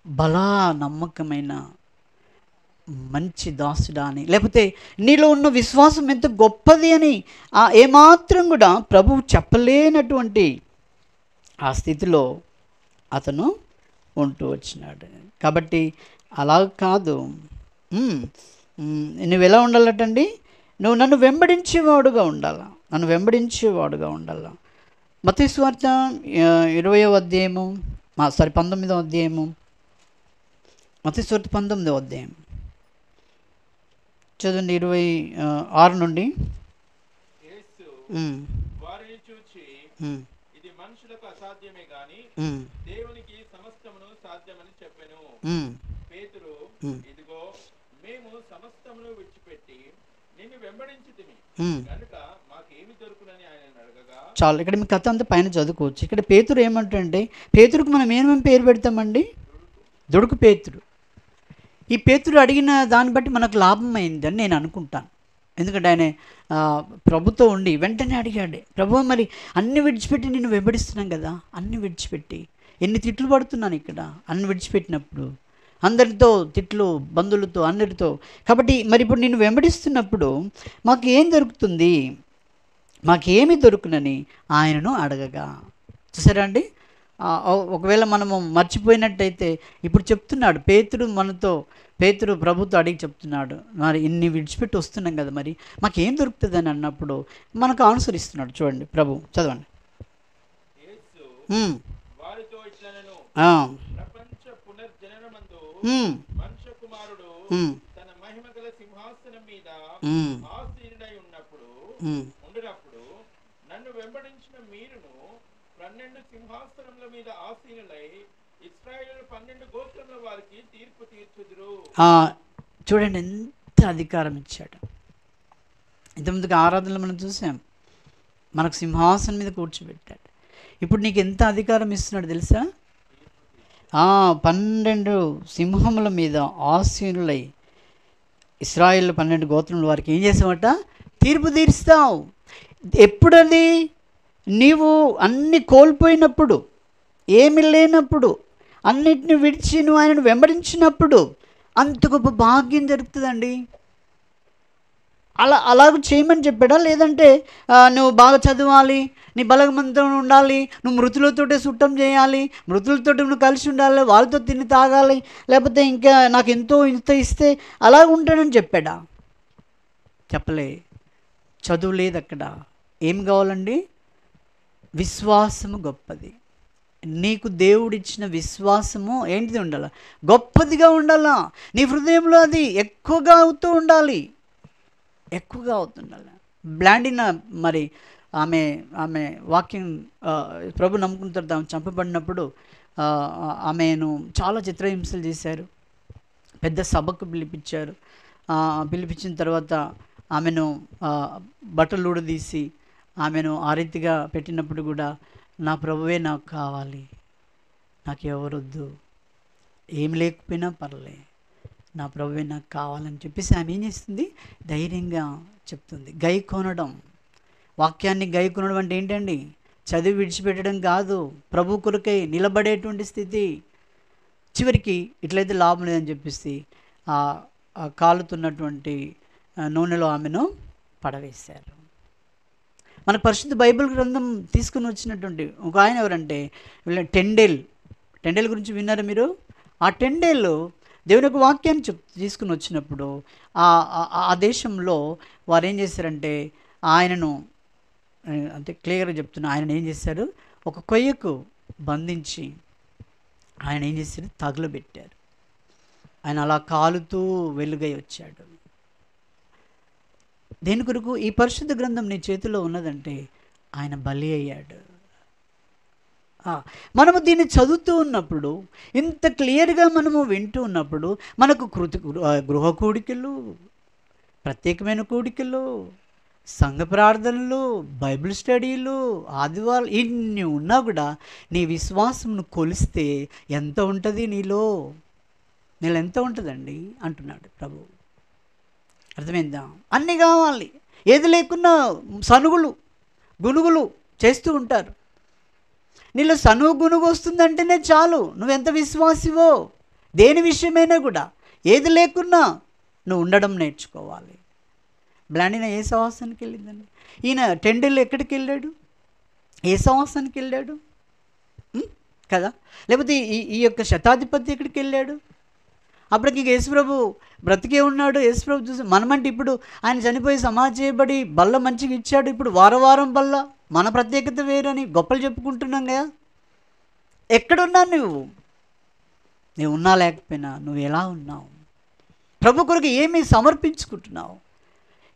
బలా నమ్మకమైన మంచి దాసుడా అని, లేకపోతే నీలో ఉన్న విశ్వాసం ఎంత గొప్పది అని ఏమాత్రం కూడా ప్రభువు చెప్పలేనటువంటి ఆ స్థితిలో అతను ఉంటూ వచ్చినాడు. కాబట్టి అలా కాదు, నువ్వు ఎలా ఉండాలటండి? నువ్వు నన్ను వెంబడించేవాడుగా ఉండాలా, మత్తయి సువార్త 20వ అధ్యాయము 19వ అధ్యాయము, మత్తయి సువార్త 19వ అధ్యాయం చదవండి 26 నుండి. యేసు ఉమ్, వారిని చూచి ఉమ్, ఇది మనుషులకు అసాధ్యమే గాని ఉమ్, దేవునికి సమస్తమును సాధ్యమని చెప్పెను. ఉమ్, పేతురు ఉమ్, ఇదిగో మేము సమస్తమును విడిచిపెట్టి నిన్ను వెంబడించితిమి ఉమ్. కనుక మాకేమి దొరుకునని ఆయన అడగగా చాలు, ఇక్కడ మీ కథ అంతా పైన చదువుకోవచ్చు. ఇక్కడ పేతురు ఏమంటే, పేతురుకు మనం ఏమేమి పేరు పెడతామండి? దుడుకు పేతురు. ఈ పేతురు అడిగిన దాన్ని బట్టి మనకు లాభం అయిందని నేను అనుకుంటాను. ఎందుకంటే ఆయన ప్రభుతో ఉండి వెంటనే అడిగాడు, ప్రభు మరి అన్ని విడిచిపెట్టి నిన్ను వెంబడిస్తున్నాం కదా, అన్ని విడిచిపెట్టి ఎన్ని తిట్లు పడుతున్నాను ఇక్కడ, అన్ని విడిచిపెట్టినప్పుడు అందరితో తిట్లు, బంధువులతో, అందరితో. కాబట్టి మరి ఇప్పుడు నిన్ను వెంబడిస్తున్నప్పుడు మాకు ఏం దొరుకుతుంది, మాకేమి దొరుకునని ఆయనను అడగగా. చూసారా అండి? ఒకవేళ మనము మర్చిపోయినట్టయితే ఇప్పుడు చెప్తున్నాడు పేతురు ప్రభుతో అడిగి చెప్తున్నాడు, మరి ఇన్ని విడిచిపెట్టి వస్తున్నాం కదా, మరి మాకేం దొరుకుతుంది అని అన్నప్పుడు మనకు ఆన్సర్ ఇస్తున్నాడు. చూడండి ప్రభు, చదవండి. యేసు ఉమ్, వారితో ఇట్లనెను, ఆ, ప్రపంచ పునర్జననమందు ఉమ్, మనుష్య కుమారుడు ఉమ్, తన మహిమగల సింహాసనం మీద ఉమ్, ఆసీనుడై ఉన్నప్పుడు ఉమ్. ఉండినప్పుడు నన్ను వెంబడించిన మీరును 12 సింహాసనముల మీద ఆసీనులై ఇశ్రాయేలు 12 గోత్రముల వారికి తీర్పు తీర్చుదురు. చూడండి ఎంత అధికారం ఇచ్చాడు. ఇంతకుముందుకు ఆరాధనలు మనం చూసాం, మనకు సింహాసనం మీద కూర్చోబెట్టాడు. ఇప్పుడు నీకు ఎంత అధికారం ఇస్తున్నాడు తెలుసా? 12 సింహముల మీద ఆసీనులై ఇశ్రాయేలు 12 గోత్రముల వారికి ఏం చేసావట? తీర్పు తీరుస్తావు. ఎప్పుడది? నీవు అన్ని కోల్పోయినప్పుడు, ఏమి లేనప్పుడు, అన్నిటిని విడిచి నువ్వు ఆయనను వెంబడించినప్పుడు అంత గొప్ప భాగ్యం జరుగుతుందండి. అలాగ చేయమని చెప్పాడా? లేదంటే నువ్వు బాగా చదవాలి, నీ బలవంతం ఉండాలి, నువ్వు మృతులతోటే సుట్టం చేయాలి, మృతులతో నువ్వు కలిసి ఉండాలి, వాళ్ళతో తిని తాగాలి, లేకపోతే ఇంకా నాకు ఇంత ఇస్తే అలాగ ఉంటానని చెప్పాడా? చెప్పలే. చదువు లేదు అక్కడ. ఏం కావాలండి? విశ్వాసము గొప్పది. నీకు దేవుడిచ్చిన విశ్వాసము ఏంటిది ఉండాలి? గొప్పదిగా ఉండాలా. నీ హృదయంలో అది ఎక్కువగా అవుతూ ఉండాలి. బ్లాండిన మరి ఆమె వాక్యం ప్రభు నమ్ముకున్న తర్వాత ఆమె చంపబడినప్పుడు ఆమెను చాలా చిత్రహింసలు చేశారు. పెద్ద సభకు పిలిపించారు. పిలిపించిన తర్వాత ఆమెను బట్టలు ఊడదీసి ఆమెను ఆ రీతిగా పెట్టినప్పుడు కూడా, నా ప్రభువే నాకు కావాలి, నాకు ఎవరొద్దు, ఏం లేకపోయినా పర్లే, నా ప్రభువే నాకు కావాలని చెప్పేసి ఆమె ఏం చేస్తుంది? ధైర్యంగా చెప్తుంది. కొనడం, వాక్యాన్ని కొనడం అంటే ఏంటండి? చదివి విడిచిపెట్టడం కాదు, ప్రభు కొరకై నిలబడేటువంటి స్థితి. చివరికి ఇట్లయితే లాభం లేదని చెప్పేసి కాలుతున్నటువంటి నూనెలో ఆమెను పడవేశారు. మన పరిశుద్ధ బైబిల్ గ్రంథం తీసుకుని వచ్చినటువంటి ఒక ఆయన ఎవరంటే టెండేల్ గురించి విన్నారా మీరు? ఆ టెండేలు దేవుని యొక్క వాక్యాన్ని తీసుకుని వచ్చినప్పుడు ఆ దేశంలో వారు ఏం చేశారంటే ఆయనను, అంటే క్లియర్గా చెప్తున్నా, ఆయన ఏం చేశారు? ఒక కొయ్యకు బంధించి ఆయన ఏం చేశారు? తగులబెట్టారు. ఆయన అలా కాలుతూ వెలుగై వచ్చాడు. దేని కొరకు? ఈ పరిశుద్ధ గ్రంథం నీ చేతిలో ఉన్నదంటే ఆయన బలి అయ్యాడు. మనము దీన్ని చదువుతూ ఉన్నప్పుడు, ఇంత క్లియర్గా మనము వింటూ ఉన్నప్పుడు, మనకు గృహ కూడికలు, ప్రత్యేకమైన కూడికలు, సంఘ ప్రార్థనలు, బైబిల్ స్టడీలు, ఆదివారాలు ఇన్ని ఉన్నా కూడా నీ విశ్వాసంను కొలిస్తే ఎంత ఉంటుంది నీలో ఎంత ఉంటుందండి అంటున్నాడు ప్రభు. అర్థమైందా? అన్నీ కావాలి. ఏది లేకున్నా సనుగులు గునుగులు చేస్తూ ఉంటారు. నీలో సనుగు గునుగు వస్తుందంటేనే చాలు, నువ్వెంత విశ్వాసివో. దేని విషయమైనా కూడా ఏది లేకున్నా నువ్వు ఉండడం నేర్చుకోవాలి. బ్లాండిన ఏ సహవాసానికి వెళ్ళిందండి? ఈయన టెండెల్ ఎక్కడికి వెళ్ళాడు? ఏ సహవాసానికి వెళ్ళాడు కదా? లేకపోతే ఈ యొక్క శతాధిపతి ఎక్కడికి వెళ్ళాడు? అప్పటికి యేసుప్రభు బ్రతికే ఉన్నాడు. యేసుప్రభు చూసి మనమంటే ఇప్పుడు ఆయన చనిపోయి సమాధి చేయబడి బల్ల మంచిగా ఇచ్చాడు. ఇప్పుడు వారం బల్ల మన ప్రత్యేకత వేరని గొప్పలు చెప్పుకుంటున్నాం కదా. ఎక్కడున్నావు నువ్వు? నువ్వు ఉన్నా లేకపోయినా నువ్వు ఎలా ఉన్నావు? ప్రభు కొరకు ఏమి సమర్పించుకుంటున్నావు?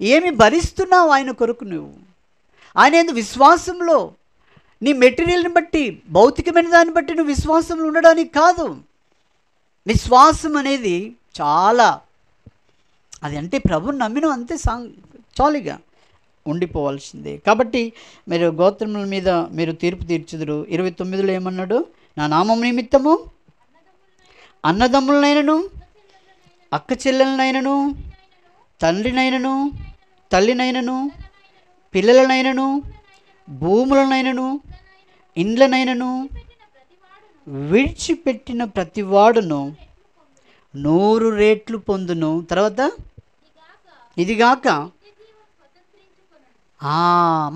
ఏమి భరిస్తున్నావు ఆయన కొరకు? నువ్వు ఆయన యందు విశ్వాసంలో, నీ మెటీరియల్ని బట్టి, భౌతికమైన దాన్ని బట్టి నువ్వు విశ్వాసంలో ఉండడానికి కాదు. విశ్వాసం అనేది చాలా, అది అంటే ప్రభుని నమ్మిన అంతే చాలుగా ఉండిపోవాల్సిందే. కాబట్టి మీరు గోత్రముల మీద మీరు తీర్పు తీర్చుదురు. 29లో ఏమన్నాడు? నా నామం నిమిత్తము అన్నదమ్ములనైనను, అక్క చెల్లెలనైనను, తండ్రినైనను, తల్లినైనను, పిల్లలనైనను, భూములనైనను, ఇండ్లనైనను విడిచిపెట్టిన ప్రతివాడును 100 రెట్లు పొందును. తర్వాత ఇదిగాక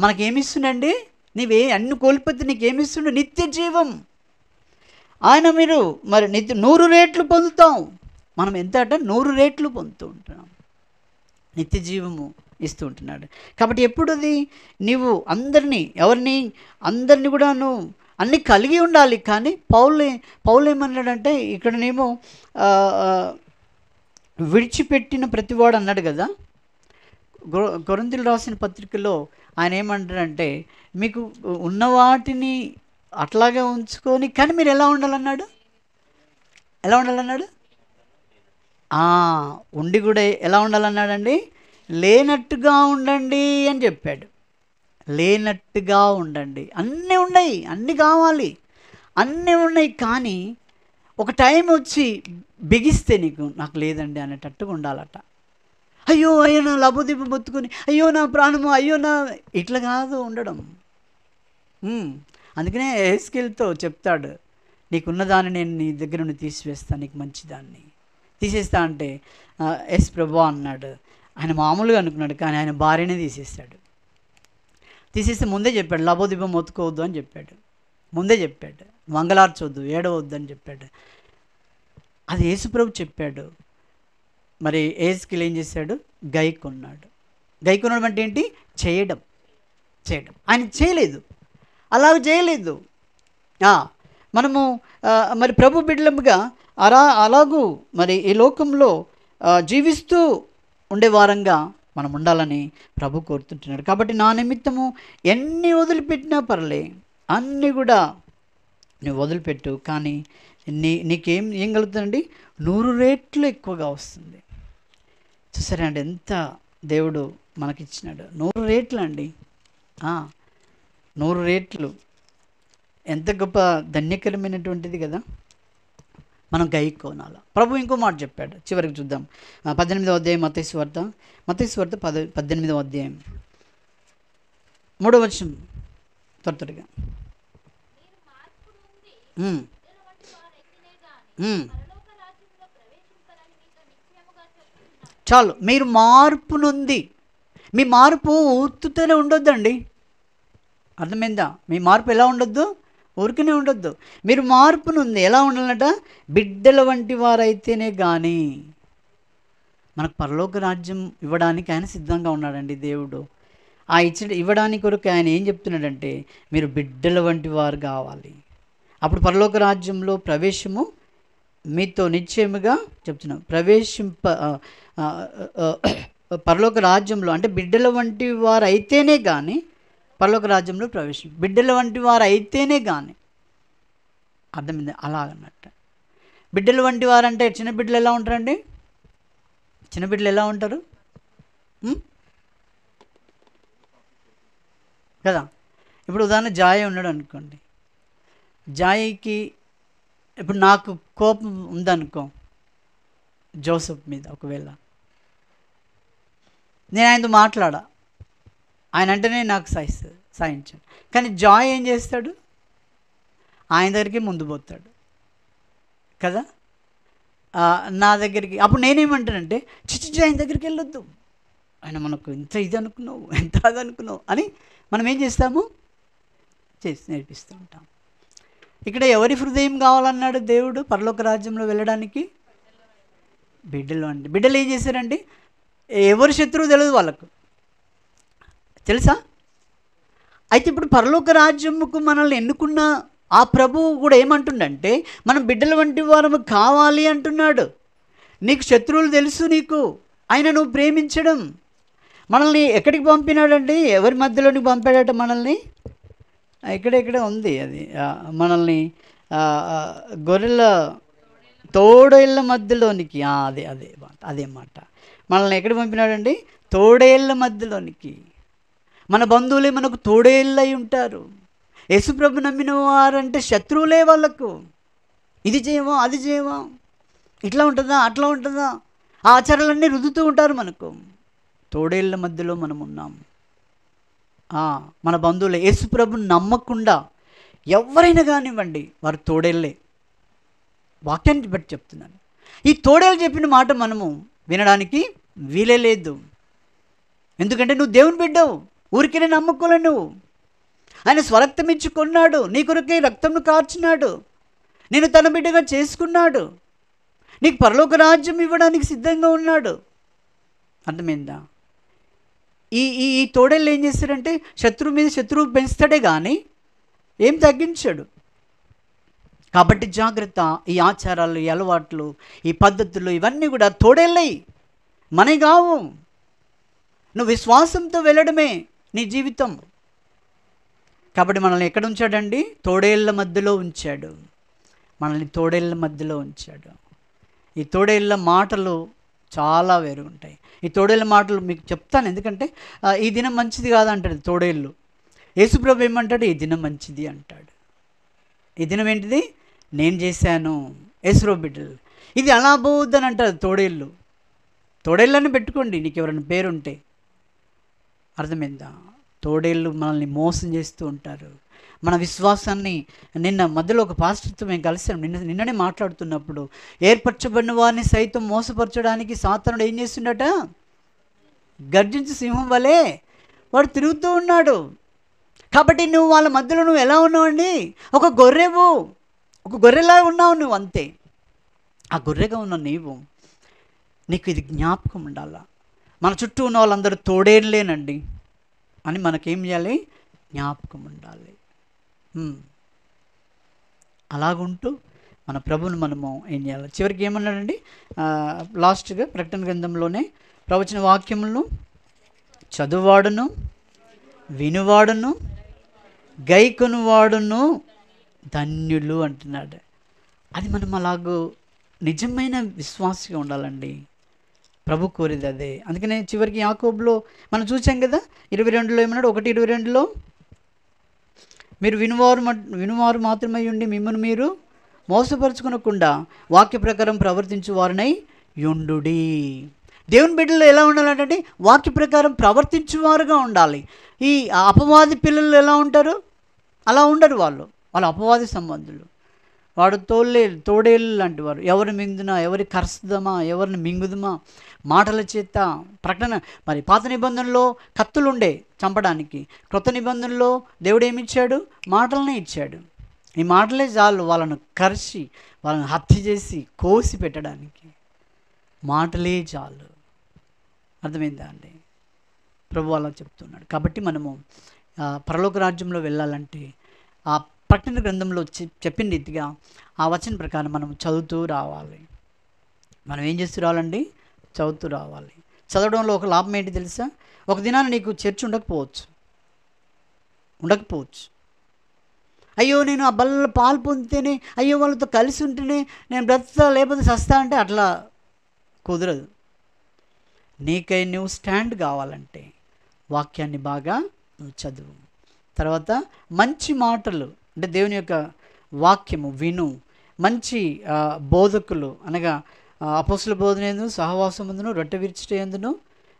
మనకేమిస్తుండండి? నీవే అన్ని కోల్పోతే నీకేమిస్తుండు? నిత్య జీవం. ఆయన మీరు మరి 100 రెట్లు పొందుతాం. మనం ఎంత అంటే 100 రెట్లు పొందుతూ ఉంటున్నాం. నిత్య జీవము ఇస్తూ ఉంటున్నాడు. కాబట్టి ఎప్పుడు అది నీవు అందరినీ కూడా నువ్వు అన్నీ కలిగి ఉండాలి. కానీ పౌలు ఏమన్నాడంటే ఇక్కడనేమో విడిచిపెట్టిన ప్రతివాడు అన్నాడు కదా. కొరింథీయులకు రాసిన పత్రికలో ఆయన ఏమంటాడంటే, మీకు ఉన్న వాటిని అట్లాగే ఉంచుకొని, కానీ మీరు ఎలా ఉండాలన్నాడు? ఉండి కూడా ఎలా ఉండాలన్నాడండి? లేనట్టుగా ఉండండి అని చెప్పాడు. లేనట్టుగా ఉండండి. అన్నీ ఉన్నాయి, అన్నీ కావాలి, అన్నీ ఉన్నాయి. కానీ ఒక టైం వచ్చి బిగిస్తే నాకు లేదండి అనేటట్టుగా ఉండాలట. అయ్యో నా లబోదిబ్బ మొత్తుకొని, అయ్యో నా ప్రాణము, అయ్యో నా, ఇట్లా కాదు ఉండడం. అందుకనే ఎహెజ్కేలుతో చెప్తాడు, నీకున్న దాన్ని నేను నీ దగ్గర నుండి తీసివేస్తాను, నీకు మంచిదాన్ని తీసేస్తా అంటే ఎస్ ప్రభు అన్నాడు. ఆయన మామూలుగా అనుకున్నాడు, కానీ ఆయన భార్యనే తీసేస్తే ముందే చెప్పాడు, లబోదిబ్బ మొత్తుకోవద్దు అని చెప్పాడు. ముందే చెప్పాడు, మంగళార్చొద్దు, ఏడవద్దు అని చెప్పాడు. అది యేసుప్రభు చెప్పాడు. మరి ఎహెజ్కేలు ఏం చేశాడు? గైకొన్నాడు అంటే ఏంటి? చేయడం. ఆయన చేయలేదు, అలాగ చేయలేదు. మనము మరి ప్రభు బిడ్డలముగా అలాగూ మరి ఈ లోకంలో జీవిస్తూ ఉండే వారంగా మనం ఉండాలని ప్రభు కోరుతుంటున్నాడు. కాబట్టి నా నిమిత్తము ఎన్ని వదిలిపెట్టినా పర్లే, అన్నీ కూడా నువ్వు వదిలిపెట్టు. కానీ ఏం కలుగుతుందండి? 100 రెట్లు ఎక్కువగా వస్తుంది. చూసారా అండి ఎంత దేవుడు మనకిచ్చినాడు? 100 రెట్లు అండి. 100 రెట్లు ఎంత గొప్ప ధన్యకరమైనటువంటిది కదా. మనం గైకోనాల. ప్రభు ఇంకో మాట చెప్పాడు, చివరికి చూద్దాం. 18వ అధ్యాయం మత్తయి సువార్త 18వ అధ్యాయం 3వ వచనం త్వరగా. చాలు, మీరు మార్పు నొంది. మీ మార్పు ఊర్తుతూనే ఉండొద్దండి. అర్థమైందా? మీ మార్పు ఎలా ఉండొద్దు? ఊరికనే ఉండొద్దు. మీరు మార్పు నొంది ఎలా ఉండాలట? బిడ్డల వంటి వారైతేనే కానీ. మనకు పరలోక రాజ్యం ఇవ్వడానికి ఆయన సిద్ధంగా ఉన్నాడండి దేవుడు. ఇవ్వడానికి కొరకు ఆయన ఏం చెప్తున్నాడంటే, మీరు బిడ్డల వంటి వారు కావాలి. అప్పుడు పరలోక రాజ్యంలో ప్రవేశము మీతో నిశ్చయముగా చెప్తున్నాం. పరలోక రాజ్యంలో అంటే బిడ్డల వంటి వారు అయితేనే కానీ పరలోక రాజ్యంలో ప్రవేశం. బిడ్డల వంటి వారు అయితేనే కానీ. అర్థమైంది? అలాగన్నట్టు. బిడ్డల వంటి వారు అంటే చిన్న బిడ్డలు ఎలా ఉంటారండి? చిన్న బిడ్డలు ఎలా ఉంటారు కదా. ఇప్పుడు ఉదాహరణ జాయ్ ఉన్నాడు అనుకోండి. జాయికి ఇప్పుడు నాకు కోపం ఉందనుకో జోసెఫ్ మీద, ఒకవేళ నేను ఆయనతో మాట్లాడా, ఆయన అంటేనే నాకు సాయించాను. కానీ జాయ్ ఏం చేస్తాడు? ఆయన దగ్గరికి ముందు పోతాడు కదా నా దగ్గరికి. అప్పుడు నేనేమంటానంటే, చిచ్చి ఆయన దగ్గరికి వెళ్ళొద్దు, ఆయన మనకు ఇంత ఇది అనుకున్నావు, ఎంత అది అనుకున్నావు అని మనం ఏం చేస్తాము? నేర్పిస్తూ ఉంటాం. ఇక్కడ ఎవరి హృదయం కావాలన్నాడు దేవుడు పరలోక రాజ్యంలో వెళ్ళడానికి? బిడ్డలు అండి. బిడ్డలు ఏం చేశారండి? ఎవరి శత్రువు తెలియదు వాళ్ళకు, తెలుసా? అయితే ఇప్పుడు పరలోక రాజ్యముకు మనల్ని ఎన్నుకున్న ఆ ప్రభువు కూడా ఏమంటుండంటే మనం బిడ్డల వంటి వారము కావాలి అంటున్నాడు. నీకు శత్రువులు తెలుసు, నీకు ఆయన నువ్వు ప్రేమించడం. మనల్ని ఎక్కడికి పంపినాడండి? ఎవరి మధ్యలోనికి పంపాడట మనల్ని? ఎక్కడెక్కడ ఉంది అది, మనల్ని గొర్రెల తోడేళ్ళ మధ్యలోనికి, అదే మాట. మనల్ని ఎక్కడికి పంపినాడండి? తోడేళ్ళ మధ్యలోనికి. మన బంధువులే మనకు తోడేళ్ళై ఉంటారు. యేసుప్రభు నమ్మిన వారంటే శత్రువులే వాళ్ళకు. ఇది చేయమో, అది చేయమో, ఇట్లా ఉంటుందా, అట్లా ఉంటుందా, ఆ ఆచారాలన్నీ రుద్దుతూ ఉంటారు మనకు. తోడేళ్ళ మధ్యలో మనం ఉన్నాం. మన బంధువులే. యేసుప్రభుని నమ్మకుండా ఎవరైనా కానివ్వండి, వారు తోడేళ్ళే. వాక్యాన్ని బట్టి చెప్తున్నాను. ఈ తోడేళ్ళు చెప్పిన మాట మనము వినడానికి వీలే లేదు. ఎందుకంటే నువ్వు దేవుని బిడ్డవు, ఊరికే నమ్మకోలే. నువ్వు ఆయన స్వరక్తం ఇచ్చి కొన్నాడు, నీ కొరకే రక్తంను కార్చినాడు, నేను తన బిడ్డగా చేసుకున్నాడు, నీకు పరలోక రాజ్యం ఇవ్వడానికి సిద్ధంగా ఉన్నాడు. అర్థమైందా? ఈ తోడేళ్ళు ఏం చేస్తారంటే శత్రువు మీద శత్రువు పెంచుతాడే కానీ ఏం తగ్గించాడు. కాబట్టి జాగ్రత్త. ఈ ఆచారాలు, ఈ అలవాట్లు, ఈ పద్ధతులు ఇవన్నీ కూడా తోడేళ్ళయి, మనవి కావు. నువ్వు విశ్వాసంతో వెళ్ళడమే నీ జీవితం. కాబట్టి మనల్ని ఎక్కడ ఉంచాడండి? తోడేళ్ళ మధ్యలో ఉంచాడు. మనల్ని తోడేళ్ళ మధ్యలో ఉంచాడు. ఈ తోడేళ్ళ మాటలు చాలా వేరు ఉంటాయి. ఈ తోడేళ్ళ మాటలు మీకు చెప్తాను, ఎందుకంటే ఈ దినం మంచిది కాదంటాడు తోడేళ్ళు. యేసుప్రభు ఏమంటాడు? ఈ దినం మంచిది అంటాడు. ఈ దినం ఏంటిది? నేను చేశాను. యేసుప్రభు బిడ్డలు ఇది అలా పోవద్దని అంటారు తోడేళ్ళు. తోడేళ్ళని పెట్టుకోండి నీకు ఎవరైనా పేరుంటే. అర్థమైందా? తోడేళ్ళు మనల్ని మోసం చేస్తూ ఉంటారు. మన విశ్వాసాన్ని నిన్న మధ్యలో ఒక పాస్టర్తో మేము కలిసాం. నిన్ననే మాట్లాడుతున్నప్పుడు ఏర్పరచబడిన వారిని సైతం మోసపరచడానికి సాతానుడు ఏం చేస్తుండట? గర్జించు సింహం వలె వాడు తిరుగుతూ ఉన్నాడు. కాబట్టి నువ్వు వాళ్ళ మధ్యలో నువ్వు ఎలా ఉన్నావండి? ఒక గొర్రెవు, ఒక గొర్రెలా ఉన్నావు నువ్వు, అంతే. ఆ గొర్రెగా ఉన్న నీకు ఇది జ్ఞాపకం ఉండాలా. మన చుట్టూ ఉన్న వాళ్ళందరూ తోడేళ్ళేనండి అని మనకేం చేయాలి? జ్ఞాపకం ఉండాలి. అలాగుంటూ మన ప్రభువుని మనము ఏం చేయాలి? చివరికి ఏమన్నాడండి? లాస్ట్గా ప్రకటన గ్రంథంలోనే ప్రవచన వాక్యములను చదువువాడును, వినువాడును, గైకొనువాడును ధన్యులు అంటున్నాడు. అది మనం అలాగూ నిజమైన విశ్వాసిగా ఉండాలండి. ప్రభు కోరేది అదే. అందుకనే చివరికి యాకోబులో మనం చూసాం కదా, 22లో ఏమన్నాడు? 1:22లో మీరు వినువారు మాత్రమే ఉండి మిమ్మల్ని మీరు మోసపరుచుకునకుండా వాక్య ప్రకారం ప్రవర్తించు వారినై యుండుడి. దేవుని బిడ్డలు ఎలా ఉండాలంటే వాక్య ప్రకారం ప్రవర్తించువారుగా ఉండాలి. ఈ అపవాది పిల్లలు ఎలా ఉంటారు? అలా ఉండరు. వాళ్ళు అపవాది సంబంధులు. వాడు తోడేళ్ళు లాంటి వారు. ఎవరు మింగుదుమా, ఎవరి కరుస్తుదమా, ఎవరిని మింగుదుమా, మాటల చేత. ప్రకటన మరి పాత నిబంధనలో కత్తులు ఉండే చంపడానికి, క్రొత్త నిబంధనలో దేవుడు ఏమిచ్చాడు? మాటలనే ఇచ్చాడు. ఈ మాటలే చాలు వాళ్ళను కరిచి, వాళ్ళని హత్య చేసి కోసి పెట్టడానికి. మాటలే చాలు. అర్థమైందా అండి? ప్రభు అలా చెప్తున్నాడు. కాబట్టి మనము పరలోక రాజ్యంలో వెళ్ళాలంటే ఆ ప్రకటన గ్రంథంలో చెప్పిన రీతిగా ఆ వచన ప్రకారం మనం చదువుతూ రావాలి. మనం ఏం చేస్తూ రావాలండి? చదువుతూ రావాలి. చదవడంలో ఒక లాభం ఏంటి తెలుసా? ఒక దినాన్ని నీకు చర్చ్ ఉండకపోవచ్చు. అయ్యో నేను ఆ బల్ల పాలు పొందితేనే, అయ్యో వాళ్ళతో కలిసి ఉంటేనే నేను బ్రతుకుతా, లేకపోతే సస్తా అంటే అట్లా కుదరదు. నీకై నువ్వు స్టాండ్ కావాలంటే వాక్యాన్ని బాగా నువ్వు చదువు. తర్వాత మంచి మాటలు అంటే దేవుని యొక్క వాక్యము విను. మంచి బోధకులు అనగా అపోస్తుల బోధన ఎందును, సహవాసం ఎందును, రొట్టె విరుచుట ఎందును,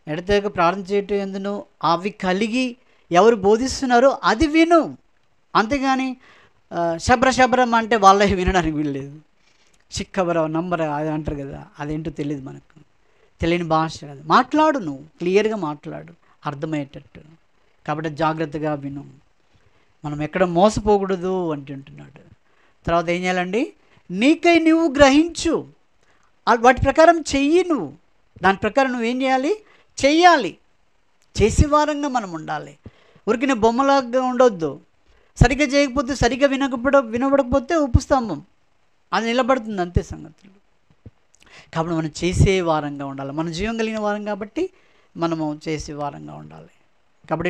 ఎడతెగక ప్రార్థన చేయటం ఎందును అవి కలిగి ఎవరు బోధిస్తున్నారో అది విను. అంతేగాని శబ్రం అంటే వాళ్ళే వినడానికి వీల్లేదు. చిక్కబర నంబర అది అంటారు కదా, అదేంటో తెలియదు మనకు, తెలియని భాష కదా. మాట్లాడు, నువ్వు క్లియర్గా మాట్లాడు, అర్థమయ్యేటట్టు. కాబట్టి జాగ్రత్తగా విను. మనం ఎక్కడ మోసపోకూడదు అంటుంటున్నాడు. తర్వాత ఏం చేయాలండి? నీకై నువ్వు గ్రహించు, వాటి ప్రకారం చెయ్యి. నువ్వు దాని ప్రకారం నువ్వేం చేయాలి? చెయ్యాలి. చేసేవారంగా మనం ఉండాలి. ఊరికినే బొమ్మలాగా ఉండొద్దు. సరిగ్గా చేయకపోతే, సరిగ్గా వినబడకపోతే ఉప్పు స్తంభం అది నిలబడుతుంది, అంతే సంగతులు. కాబట్టి మనం చేసే వారంగా ఉండాలి. మనం జీవం కలిగిన వారం కాబట్టి మనము చేసే వారంగా ఉండాలి. కాబట్టి